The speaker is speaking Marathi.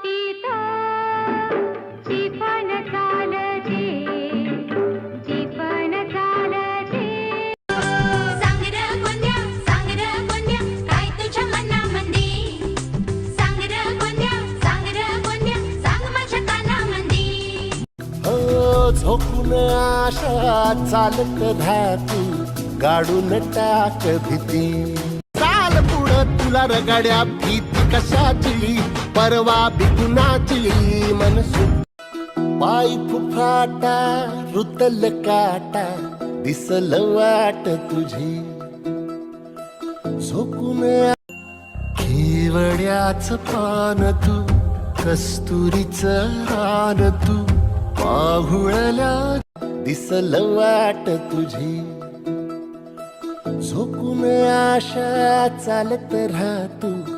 वाटीत जी पण चालते, जी पण चालते. सांग र गोंद्या, सांग र गोंद्या, काय तुझ्या मनामंदी. सांग र गोंद्या, सांग र गोंद्या, सांग माझ्या कानामंदी. हो झोपून आशा चालत राहती, गाडून टाक भीती. चाल पुढं तुला रगाड्या भीती कशाची, परवा बिकुनाची मनसू. पाय फुफाटा रुतल काटा, दिसल वाट तुझी. झोकून केवड्याच पान तू, कस्तुरीच रान तू. पाहुळल्या दिसल वाट तुझी. झोकून आशा चालत राहतू,